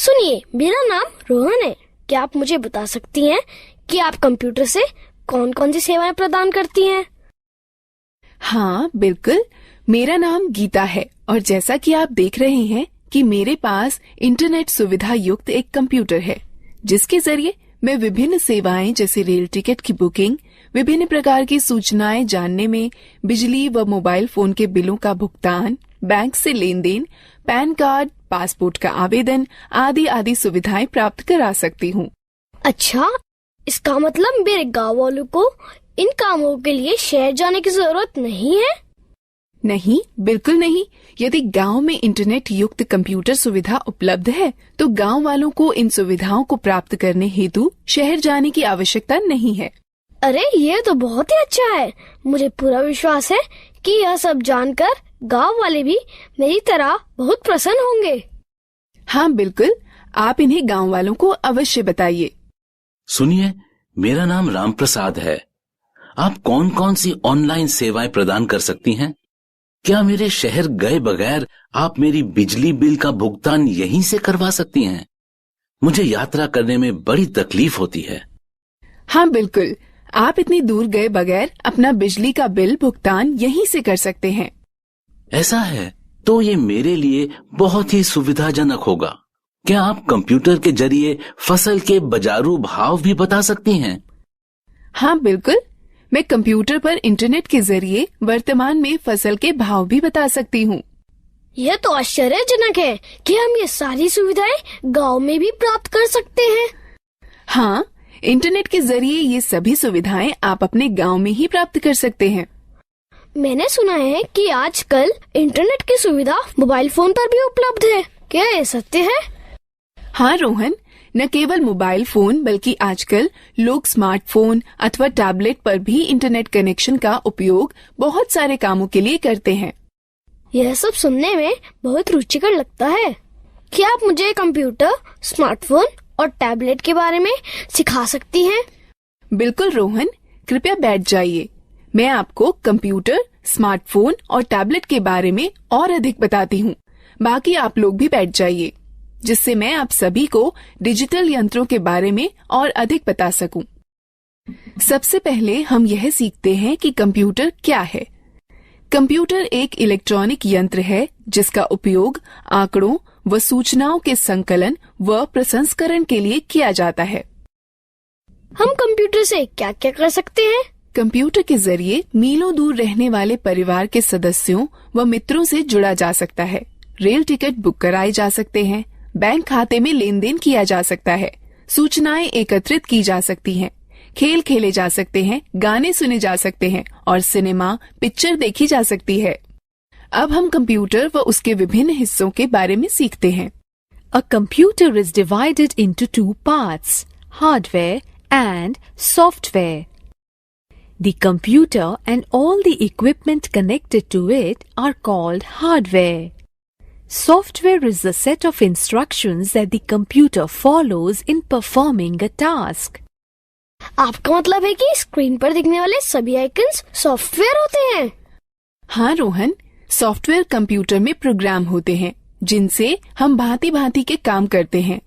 सुनिए, मेरा नाम रोहन है। क्या आप मुझे बता सकती हैं कि आप कंप्यूटर से कौन कौन सी सेवाएं प्रदान करती हैं? हाँ बिल्कुल, मेरा नाम गीता है और जैसा कि आप देख रहे हैं कि मेरे पास इंटरनेट सुविधा युक्त एक कंप्यूटर है, जिसके जरिए मैं विभिन्न सेवाएं जैसे रेल टिकट की बुकिंग, विभिन्न प्रकार की सूचनाएं जानने में, बिजली व मोबाइल फोन के बिलों का भुगतान, बैंक से लेन देन, पैन कार्ड, पासपोर्ट का आवेदन आदि आदि सुविधाएं प्राप्त करा सकती हूँ। अच्छा, इसका मतलब मेरे गाँव वालों को इन कामों के लिए शहर जाने की जरूरत नहीं है? नहीं, बिल्कुल नहीं। यदि गांव में इंटरनेट युक्त कंप्यूटर सुविधा उपलब्ध है, तो गांव वालों को इन सुविधाओं को प्राप्त करने हेतु शहर जाने की आवश्यकता नहीं है। अरे, ये तो बहुत ही अच्छा है। मुझे पूरा विश्वास है कि यह सब जानकर गांव वाले भी मेरी तरह बहुत प्रसन्न होंगे। हाँ बिल्कुल, आप इन्हें गांव वालों को अवश्य बताइए। सुनिए, मेरा नाम राम प्रसाद है। आप कौन कौन सी ऑनलाइन सेवाएं प्रदान कर सकती हैं? क्या मेरे शहर गए बगैर आप मेरी बिजली बिल का भुगतान यहीं से करवा सकती हैं? मुझे यात्रा करने में बड़ी तकलीफ होती है। हाँ बिल्कुल, आप इतनी दूर गए बगैर अपना बिजली का बिल भुगतान यहीं से कर सकते हैं। ऐसा है तो ये मेरे लिए बहुत ही सुविधाजनक होगा। क्या आप कंप्यूटर के जरिए फसल के बाजारू भाव भी बता सकती हैं? हाँ बिल्कुल, मैं कंप्यूटर पर इंटरनेट के जरिए वर्तमान में फसल के भाव भी बता सकती हूँ। यह तो आश्चर्यजनक है कि हम ये सारी सुविधाएं गांव में भी प्राप्त कर सकते हैं। हाँ, इंटरनेट के जरिए ये सभी सुविधाएं आप अपने गांव में ही प्राप्त कर सकते हैं। मैंने सुना है कि आजकल इंटरनेट की सुविधा मोबाइल फोन पर भी उपलब्ध है। क्या ये सत्य है? हाँ रोहन, न केवल मोबाइल फोन बल्कि आजकल लोग स्मार्टफोन अथवा टैबलेट पर भी इंटरनेट कनेक्शन का उपयोग बहुत सारे कामों के लिए करते हैं। यह सब सुनने में बहुत रुचिकर लगता है। क्या आप मुझे कंप्यूटर, स्मार्टफोन और टैबलेट के बारे में सिखा सकती हैं? बिल्कुल रोहन, कृपया बैठ जाइए। मैं आपको कंप्यूटर, स्मार्टफोन और टैबलेट के बारे में और अधिक बताती हूँ। बाकी आप लोग भी बैठ जाइए, जिससे मैं आप सभी को डिजिटल यंत्रों के बारे में और अधिक बता सकूं। सबसे पहले हम यह सीखते हैं कि कंप्यूटर क्या है। कंप्यूटर एक इलेक्ट्रॉनिक यंत्र है जिसका उपयोग आंकड़ों व सूचनाओं के संकलन व प्रसंस्करण के लिए किया जाता है। हम कंप्यूटर से क्या क्या कर सकते हैं? कंप्यूटर के जरिए मीलों दूर रहने वाले परिवार के सदस्यों व मित्रों से जुड़ा जा सकता है। रेल टिकट बुक कराए जा सकते हैं, बैंक खाते में लेन देन किया जा सकता है, सूचनाएं एकत्रित की जा सकती हैं, खेल खेले जा सकते हैं, गाने सुने जा सकते हैं और सिनेमा पिक्चर देखी जा सकती है। अब हम कंप्यूटर व उसके विभिन्न हिस्सों के बारे में सीखते हैं। A computer is divided into two parts, hardware and software. The computer and all the equipment connected to it are called hardware. Software is the set of instructions that the computer follows in performing a task. आपका मतलब है कि screen पर दिखने वाले सभी icons software होते हैं? हाँ रोहन, सॉफ्टवेयर कंप्यूटर में प्रोग्राम होते हैं जिनसे हम भांति भांति के काम करते हैं।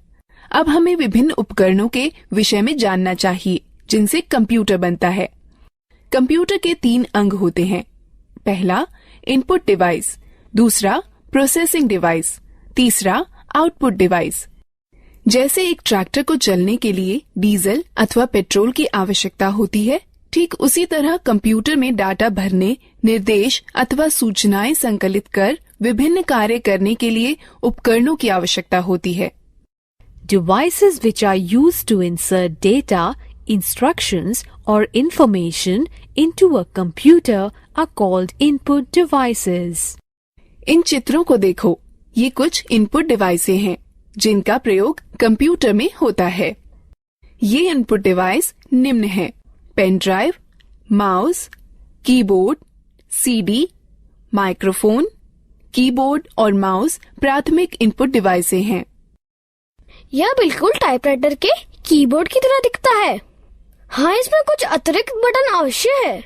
अब हमें विभिन्न उपकरणों के विषय में जानना चाहिए जिनसे कंप्यूटर बनता है। कंप्यूटर के 3 अंग होते हैं। पहला इनपुट डिवाइस, दूसरा प्रोसेसिंग डिवाइस, तीसरा आउटपुट डिवाइस। जैसे एक ट्रैक्टर को चलने के लिए डीजल अथवा पेट्रोल की आवश्यकता होती है, ठीक उसी तरह कंप्यूटर में डाटा भरने, निर्देश अथवा सूचनाएं संकलित कर विभिन्न कार्य करने के लिए उपकरणों की आवश्यकता होती है। Devices which are used to insert data, instructions or information into a computer are called input devices. इन चित्रों को देखो, ये कुछ इनपुट डिवाइसें हैं जिनका प्रयोग कंप्यूटर में होता है। ये इनपुट डिवाइस निम्न हैं: pen drive, mouse, keyboard, CD, microphone. Keyboard और माउस प्राथमिक इनपुट डिवाइसें हैं। यह बिल्कुल टाइपराइटर के कीबोर्ड की तरह दिखता है। हाँ, इसमें कुछ अतिरिक्त बटन अवश्य है।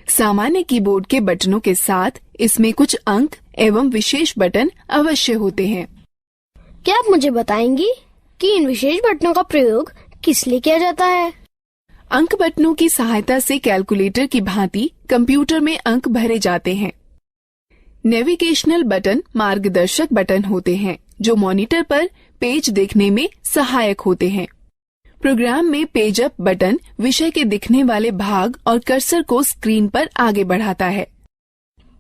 सामान्य कीबोर्ड के बटनों के साथ इसमें कुछ अंक एवं विशेष बटन अवश्य होते हैं। क्या आप मुझे बताएंगी कि इन विशेष बटनों का प्रयोग किस लिए किया जाता है? अंक बटनों की सहायता से कैलकुलेटर की भांति कंप्यूटर में अंक भरे जाते हैं। नेविगेशनल बटन मार्गदर्शक बटन होते हैं जो मॉनिटर पर पेज देखने में सहायक होते हैं। प्रोग्राम में पेज अप बटन विषय के दिखने वाले भाग और कर्सर को स्क्रीन पर आगे बढ़ाता है।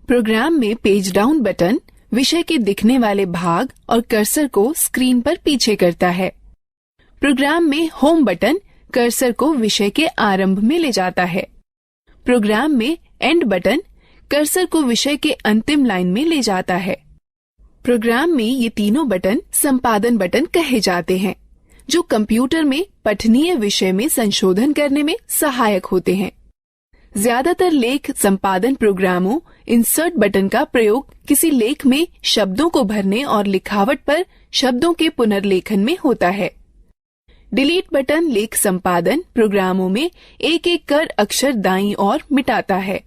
प्रोग्राम में पेज डाउन बटन विषय के दिखने वाले भाग और कर्सर को स्क्रीन पर पीछे करता है। प्रोग्राम में होम बटन कर्सर को विषय के आरंभ में ले जाता है। प्रोग्राम में एंड बटन कर्सर को विषय के अंतिम लाइन में ले जाता है। प्रोग्राम में ये तीनों बटन संपादन बटन कहे जाते हैं जो कंप्यूटर में पठनीय विषय में संशोधन करने में सहायक होते हैं। ज्यादातर लेख संपादन प्रोग्रामों इंसर्ट बटन का प्रयोग किसी लेख में शब्दों को भरने और लिखावट पर शब्दों के पुनर्लेखन में होता है। डिलीट बटन लेख संपादन प्रोग्रामों में एक एक कर अक्षर दाईं ओर मिटाता है।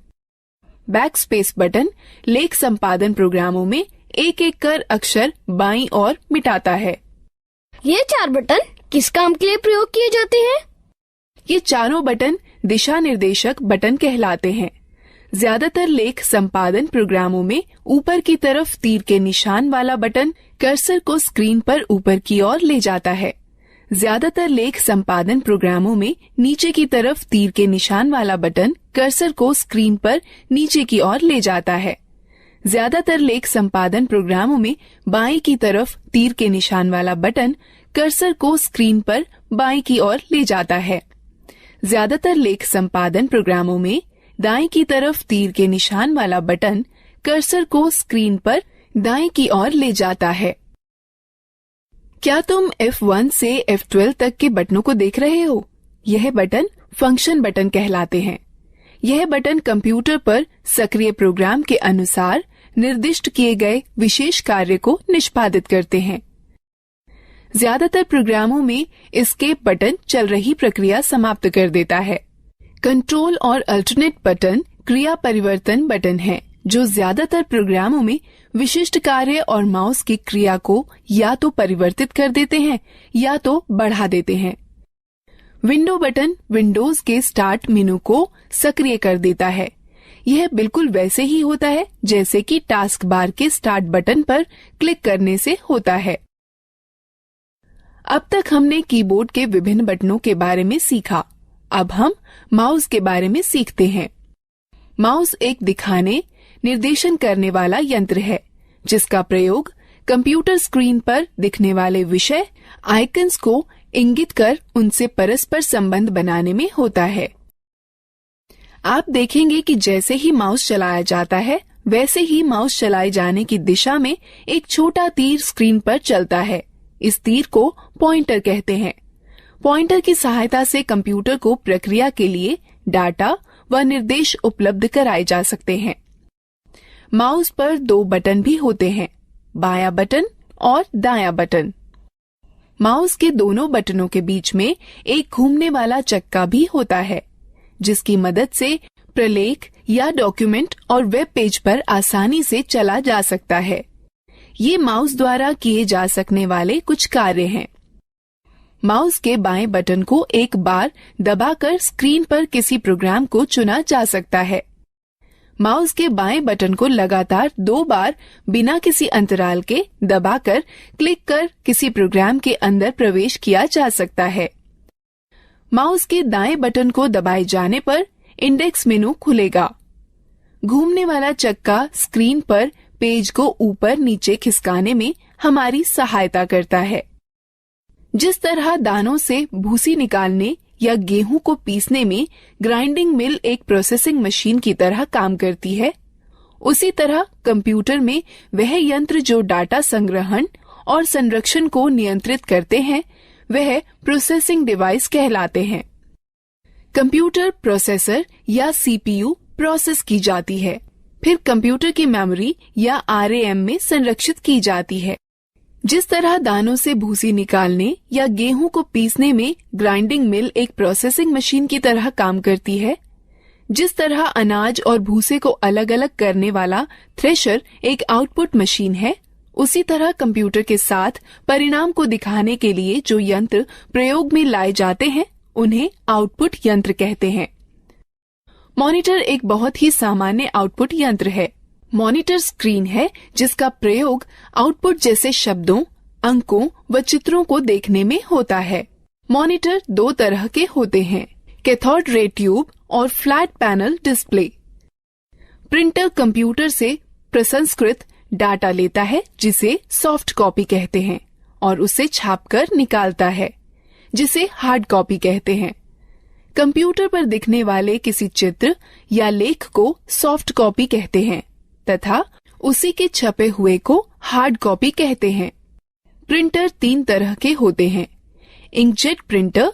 बैकस्पेस बटन लेख संपादन प्रोग्रामों में एक एक कर अक्षर बाईं ओर मिटाता है। ये 4 बटन किस काम के लिए प्रयोग किए जाते हैं? ये चारों बटन दिशा निर्देशक बटन कहलाते हैं। ज्यादातर लेख संपादन प्रोग्रामों में ऊपर की तरफ तीर के निशान वाला बटन कर्सर को स्क्रीन पर ऊपर की ओर ले जाता है। ज्यादातर लेख संपादन प्रोग्रामों में नीचे की तरफ तीर के निशान वाला बटन कर्सर को स्क्रीन पर नीचे की ओर ले जाता है। ज्यादातर लेख संपादन प्रोग्रामों में बाईं की तरफ तीर के निशान वाला बटन कर्सर को स्क्रीन पर बाईं की ओर ले जाता है। ज्यादातर लेख संपादन प्रोग्रामों में दाईं की तरफ तीर के निशान वाला बटन कर्सर को स्क्रीन पर दाईं की ओर ले जाता है। क्या तुम F1 से F12 तक के बटनों को देख रहे हो? यह बटन फंक्शन बटन कहलाते हैं। यह बटन कंप्यूटर पर सक्रिय प्रोग्राम के अनुसार निर्दिष्ट किए गए विशेष कार्य को निष्पादित करते हैं। ज्यादातर प्रोग्रामों में एस्केप बटन चल रही प्रक्रिया समाप्त कर देता है। कंट्रोल और अल्टरनेट बटन क्रिया परिवर्तन बटन हैं, जो ज्यादातर प्रोग्रामों में विशिष्ट कार्य और माउस की क्रिया को या तो परिवर्तित कर देते हैं या तो बढ़ा देते हैं। विंडो बटन विंडोज के स्टार्ट मेनू को सक्रिय कर देता है। यह बिल्कुल वैसे ही होता है जैसे कि टास्क बार के स्टार्ट बटन पर क्लिक करने से होता है। अब तक हमने कीबोर्ड के विभिन्न बटनों के बारे में सीखा। अब हम माउस के बारे में सीखते हैं। माउस एक दिखाने, निर्देशन करने वाला यंत्र है जिसका प्रयोग कंप्यूटर स्क्रीन पर दिखने वाले विषय आइकन्स को इंगित कर उनसे परस्पर संबंध बनाने में होता है। आप देखेंगे कि जैसे ही माउस चलाया जाता है वैसे ही माउस चलाए जाने की दिशा में एक छोटा तीर स्क्रीन पर चलता है। इस तीर को पॉइंटर कहते हैं। पॉइंटर की सहायता से कंप्यूटर को प्रक्रिया के लिए डाटा व निर्देश उपलब्ध कराए जा सकते हैं। माउस पर 2 बटन भी होते हैं, बायां बटन और दायां बटन। माउस के दोनों बटनों के बीच में एक घूमने वाला चक्का भी होता है, जिसकी मदद से प्रलेख या डॉक्यूमेंट और वेब पेज पर आसानी से चला जा सकता है। ये माउस द्वारा किए जा सकने वाले कुछ कार्य हैं। माउस के बाएं बटन को एक बार दबाकर स्क्रीन पर किसी प्रोग्राम को चुना जा सकता है। माउस के बाएं बटन को लगातार 2 बार बिना किसी अंतराल के दबाकर क्लिक कर किसी प्रोग्राम के अंदर प्रवेश किया जा सकता है। माउस के दाएं बटन को दबाए जाने पर इंडेक्स मेनू खुलेगा। घूमने वाला चक्का स्क्रीन पर पेज को ऊपर नीचे खिसकाने में हमारी सहायता करता है। जिस तरह दानों से भूसी निकालने या गेहूं को पीसने में ग्राइंडिंग मिल एक प्रोसेसिंग मशीन की तरह काम करती है, उसी तरह कंप्यूटर में वह यंत्र जो डाटा संग्रहण और संरक्षण को नियंत्रित करते हैं वह प्रोसेसिंग डिवाइस कहलाते हैं। कंप्यूटर प्रोसेसर या सीपीयू प्रोसेस की जाती है, फिर कंप्यूटर की मेमोरी या आरएएम में संरक्षित की जाती है। जिस तरह दानों से भूसी निकालने या गेहूं को पीसने में ग्राइंडिंग मिल एक प्रोसेसिंग मशीन की तरह काम करती है, जिस तरह अनाज और भूसे को अलग अलग करने वाला थ्रेशर एक आउटपुट मशीन है, उसी तरह कंप्यूटर के साथ परिणाम को दिखाने के लिए जो यंत्र प्रयोग में लाए जाते हैं उन्हें आउटपुट यंत्र कहते हैं। मॉनिटर एक बहुत ही सामान्य आउटपुट यंत्र है। मॉनिटर स्क्रीन है जिसका प्रयोग आउटपुट जैसे शब्दों, अंकों व चित्रों को देखने में होता है। मॉनिटर दो तरह के होते हैं, कैथोड रे ट्यूब और flat panel display. Printer computer से प्रसंस्कृत डाटा लेता है जिसे सॉफ्ट कॉपी कहते हैं और उसे छापकर निकालता है जिसे हार्ड कॉपी कहते हैं। कंप्यूटर पर दिखने वाले किसी चित्र या लेख को सॉफ्ट कॉपी कहते हैं तथा उसी के छपे हुए को हार्ड कॉपी कहते हैं। प्रिंटर तीन तरह के होते हैं, इंकजेट प्रिंटर,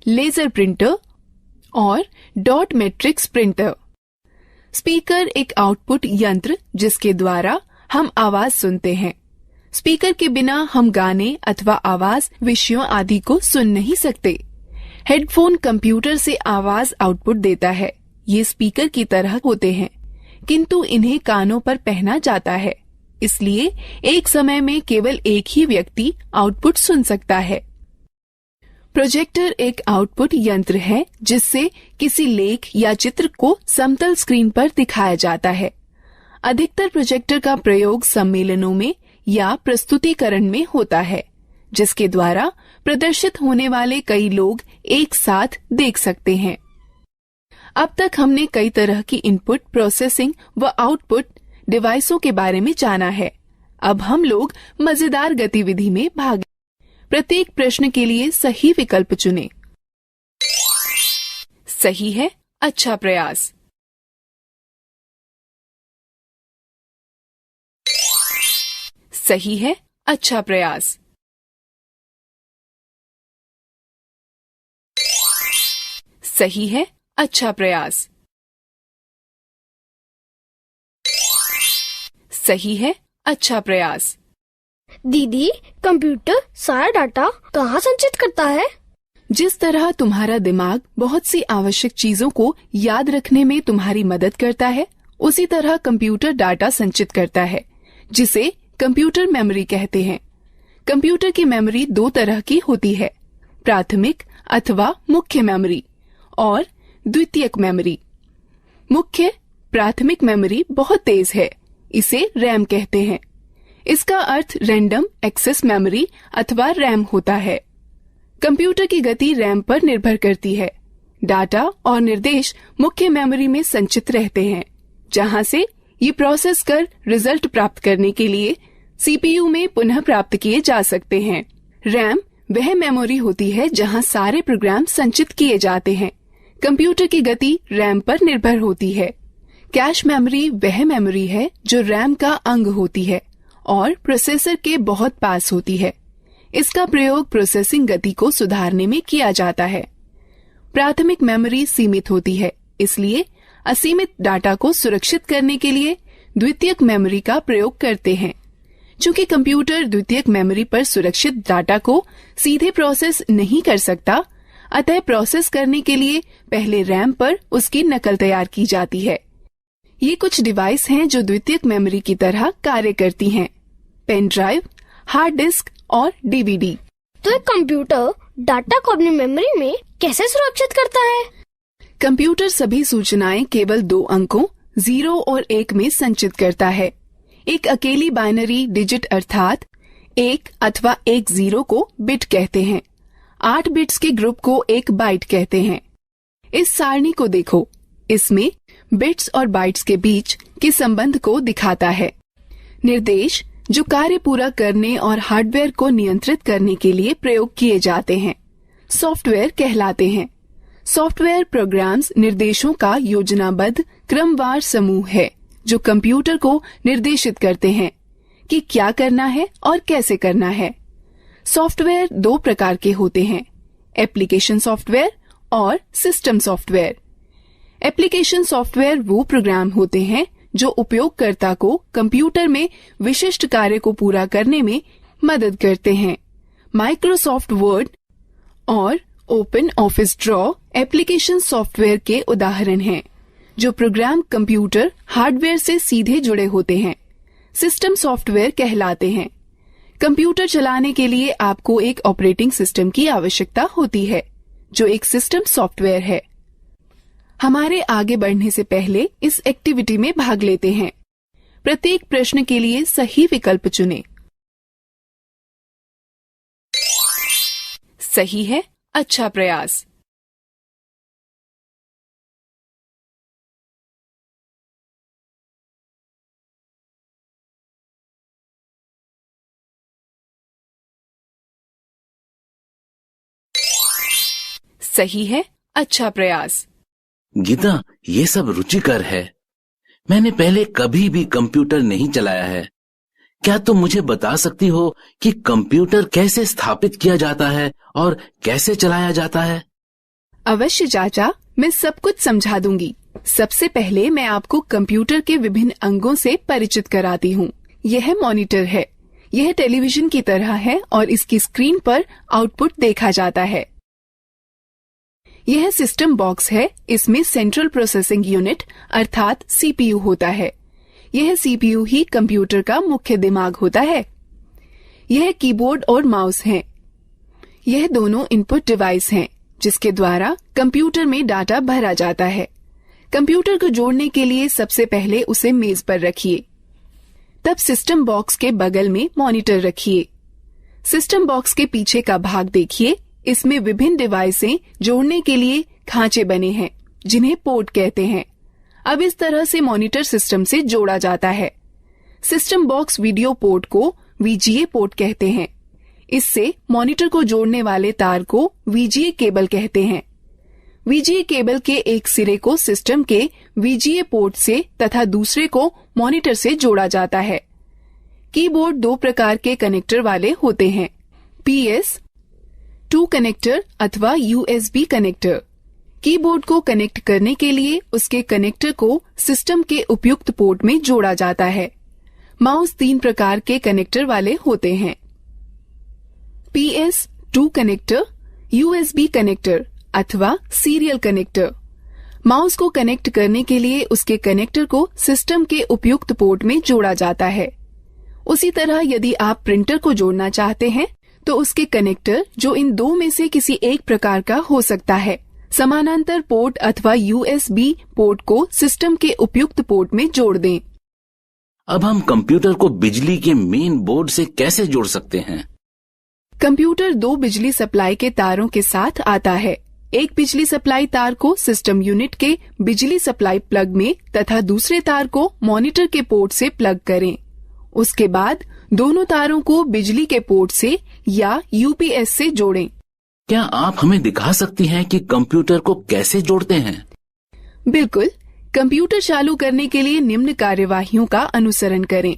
लेजर प्रिंटर और डॉट मैट्रिक्स प्रिंटर। स्पीकर एक आउटपुट यंत्र जिसके द्वारा हम आवाज सुनते हैं। स्पीकर के बिना हम गाने अथवा आवाज विषयों आदि को सुन नहीं सकते। हेडफोन कंप्यूटर से आवाज आउटपुट देता है। ये स्पीकर की तरह होते हैं किंतु इन्हें कानों पर पहना जाता है, इसलिए एक समय में केवल एक ही व्यक्ति आउटपुट सुन सकता है। प्रोजेक्टर एक आउटपुट यंत्र है जिससे किसी लेख या चित्र को समतल स्क्रीन पर दिखाया जाता है। अधिकतर प्रोजेक्टर का प्रयोग सम्मेलनों में या प्रस्तुतिकरण में होता है जिसके द्वारा प्रदर्शित होने वाले कई लोग एक साथ देख सकते हैं। अब तक हमने कई तरह की इनपुट प्रोसेसिंग व आउटपुट डिवाइसों के बारे में जाना है। अब हम लोग मजेदार गतिविधि में भाग। प्रत्येक प्रश्न के लिए सही विकल्प चुनें। सही है, अच्छा प्रयास। सही है, अच्छा प्रयास। सही है, अच्छा प्रयास। सही है, अच्छा प्रयास। दीदी, कंप्यूटर सारा डाटा कहाँ संचित करता है? जिस तरह तुम्हारा दिमाग बहुत सी आवश्यक चीजों को याद रखने में तुम्हारी मदद करता है, उसी तरह कंप्यूटर डाटा संचित करता है जिसे कंप्यूटर मेमोरी कहते हैं। कंप्यूटर की मेमोरी दो तरह की होती है, प्राथमिक अथवा मुख्य मेमोरी और द्वितीयक मेमोरी। मुख्य प्राथमिक मेमोरी बहुत तेज है, इसे रैम कहते हैं। इसका अर्थ रैंडम एक्सेस मेमोरी अथवा रैम होता है। कंप्यूटर की गति रैम पर निर्भर करती है। डाटा और निर्देश मुख्य मेमोरी में संचित रहते हैं, जहां से ये प्रोसेस कर रिजल्ट प्राप्त करने के लिए सीपीयू में पुनः प्राप्त किए जा सकते हैं। रैम वह मेमोरी होती है जहां सारे प्रोग्राम संचित किए जाते हैं। कंप्यूटर की गति रैम पर निर्भर होती है। कैश मेमोरी वह मेमोरी है जो रैम का अंग होती है और प्रोसेसर के बहुत पास होती है। इसका प्रयोग प्रोसेसिंग गति को सुधारने में किया जाता है। प्राथमिक मेमोरी सीमित होती है, इसलिए असीमित डाटा को सुरक्षित करने के लिए द्वितीयक मेमोरी का प्रयोग करते हैं। चूंकि कंप्यूटर द्वितीयक मेमोरी पर सुरक्षित डाटा को सीधे प्रोसेस नहीं कर सकता, अतः प्रोसेस करने के लिए पहले रैम पर उसकी नकल तैयार की जाती है। ये कुछ डिवाइस हैं जो द्वितीयक मेमोरी की तरह कार्य करती हैं, पेन ड्राइव, हार्ड डिस्क और डीवीडी। तो एक कंप्यूटर डाटा को अपनी मेमोरी में कैसे सुरक्षित करता है? कंप्यूटर सभी सूचनाएं केवल दो अंकों 0 और 1 में संचित करता है। एक अकेली बाइनरी डिजिट अर्थात 1 अथवा 1 0 को बिट कहते हैं। 8 बिट्स के ग्रुप को एक बाइट कहते हैं। इस सारणी को देखो, इसमें बिट्स और बाइट्स के बीच के संबंध को दिखाता है। निर्देश जो कार्य पूरा करने और हार्डवेयर को नियंत्रित करने के लिए प्रयोग किए जाते हैं, सॉफ्टवेयर कहलाते हैं। सॉफ्टवेयर प्रोग्राम्स निर्देशों का योजनाबद्ध क्रमवार समूह है जो कंप्यूटर को निर्देशित करते हैं कि क्या करना है और कैसे करना है। सॉफ्टवेयर दो प्रकार के होते हैं, एप्लीकेशन सॉफ्टवेयर और सिस्टम सॉफ्टवेयर। एप्लीकेशन सॉफ्टवेयर वो प्रोग्राम होते हैं जो उपयोगकर्ता को कंप्यूटर में विशिष्ट कार्य को पूरा करने में मदद करते हैं। माइक्रोसॉफ्ट वर्ड और open office draw application software के उदाहरण हैं, जो प्रोग्राम कंप्यूटर हार्डवेयर से सीधे जुड़े होते हैं। सिस्टम सॉफ्टवेयर कहलाते हैं। कंप्यूटर चलाने के लिए आपको एक ऑपरेटिंग सिस्टम की आवश्यकता होती है, जो एक सिस्टम सॉफ्टवेयर है। हमारे आगे बढ़ने से पहले इस एक्टिविटी में भाग लेते हैं। प्रत्येक प्रश्न के लिए सही विकल्प चुनें। सही है, अच्छा प्रयास। सही है, अच्छा प्रयास। गीता, ये सब रुचिकर है। मैंने पहले कभी भी कंप्यूटर नहीं चलाया है। क्या तुम मुझे बता सकती हो कि कंप्यूटर कैसे स्थापित किया जाता है और कैसे चलाया जाता है? अवश्य चाचा, मैं सब कुछ समझा दूंगी। सबसे पहले मैं आपको कंप्यूटर के विभिन्न अंगों से परिचित कराती हूँ। यह मॉनिटर है। यह टेलीविजन की तरह है और इसकी स्क्रीन पर आउटपुट देखा जाता है। यह सिस्टम बॉक्स है। इसमें सेंट्रल प्रोसेसिंग यूनिट अर्थात सीपीयू होता है। यह सीपीयू ही कंप्यूटर का मुख्य दिमाग होता है। यह कीबोर्ड और माउस हैं। यह दोनों इनपुट डिवाइस हैं, जिसके द्वारा कंप्यूटर में डाटा भरा जाता है। कंप्यूटर को जोड़ने के लिए सबसे पहले उसे मेज पर रखिए। तब सिस्टम बॉक्स के बगल में मॉनिटर रखिए। सिस्टम बॉक्स के पीछे का भाग देखिए। इसमें विभिन्न डिवाइसें जोड़ने के लिए खांचे बने हैं, जिन्हें पोर्ट कहते हैं। अब इस तरह से मॉनिटर सिस्टम से जोड़ा जाता है। सिस्टम बॉक्स वीडियो पोर्ट को वीजीए पोर्ट कहते हैं। इससे मॉनिटर को जोड़ने वाले तार को वीजीए केबल कहते हैं। वीजीए केबल के एक सिरे को सिस्टम के वीजीए पोर्ट से तथा दूसरे को मॉनिटर से जोड़ा जाता है। कीबोर्ड दो प्रकार के कनेक्टर वाले होते हैं, PS2 कनेक्टर अथवा USB कनेक्टर। कीबोर्ड को कनेक्ट करने के लिए उसके कनेक्टर को सिस्टम के उपयुक्त पोर्ट में जोड़ा जाता है। माउस 3 प्रकार के कनेक्टर वाले होते हैं, PS2 कनेक्टर, USB कनेक्टर अथवा सीरियल कनेक्टर। माउस को कनेक्ट करने के लिए उसके कनेक्टर को सिस्टम के उपयुक्त पोर्ट में जोड़ा जाता है। उसी तरह यदि आप प्रिंटर को जोड़ना चाहते हैं तो उसके कनेक्टर, जो इन दो में से किसी एक प्रकार का हो सकता है, समानांतर पोर्ट अथवा USB पोर्ट को सिस्टम के उपयुक्त पोर्ट में जोड़ दें। अब हम कंप्यूटर को बिजली के मेन बोर्ड से कैसे जोड़ सकते हैं? कंप्यूटर 2 बिजली सप्लाई के तारों के साथ आता है। एक बिजली सप्लाई तार को सिस्टम यूनिट के बिजली सप्लाई प्लग में तथा दूसरे तार को मॉनिटर के पोर्ट से प्लग करें। उसके बाद दोनों तारों को बिजली के पोर्ट से या UPS से जोड़ें। क्या आप हमें दिखा सकती हैं कि कंप्यूटर को कैसे जोड़ते हैं? बिल्कुल। कंप्यूटर चालू करने के लिए निम्न कार्यवाहियों का अनुसरण करें।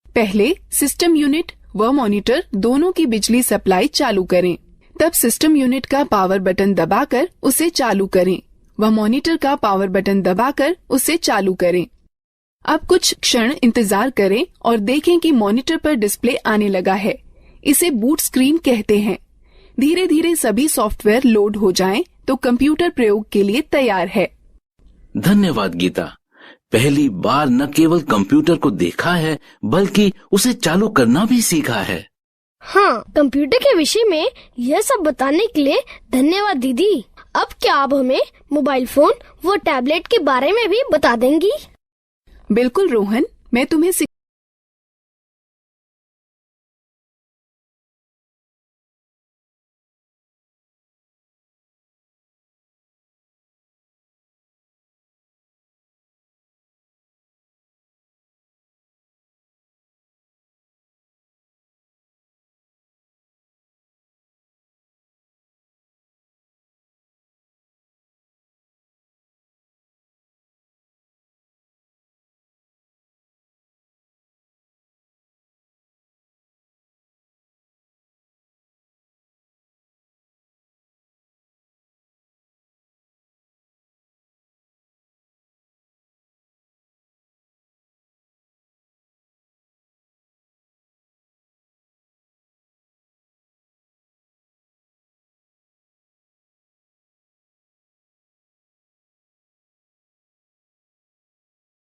पहले सिस्टम यूनिट व मॉनिटर दोनों की बिजली सप्लाई चालू करें। तब सिस्टम यूनिट का पावर बटन दबाकर उसे चालू करें व मॉनिटर का पावर बटन दबाकर उसे चालू करें। अब कुछ क्षण इंतजार करें और देखें कि मॉनिटर पर डिस्प्ले आने लगा है। इसे बूट स्क्रीन कहते हैं। धीरे धीरे सभी सॉफ्टवेयर लोड हो जाएं तो कंप्यूटर प्रयोग के लिए तैयार है। धन्यवाद गीता। पहली बार न केवल कंप्यूटर को देखा है बल्कि उसे चालू करना भी सीखा है। हाँ, कंप्यूटर के विषय में यह सब बताने के लिए धन्यवाद दीदी। अब क्या आप हमें मोबाइल फोन व टैबलेट के बारे में भी बता देंगी? बिल्कुल रोहन, मैं तुम्हें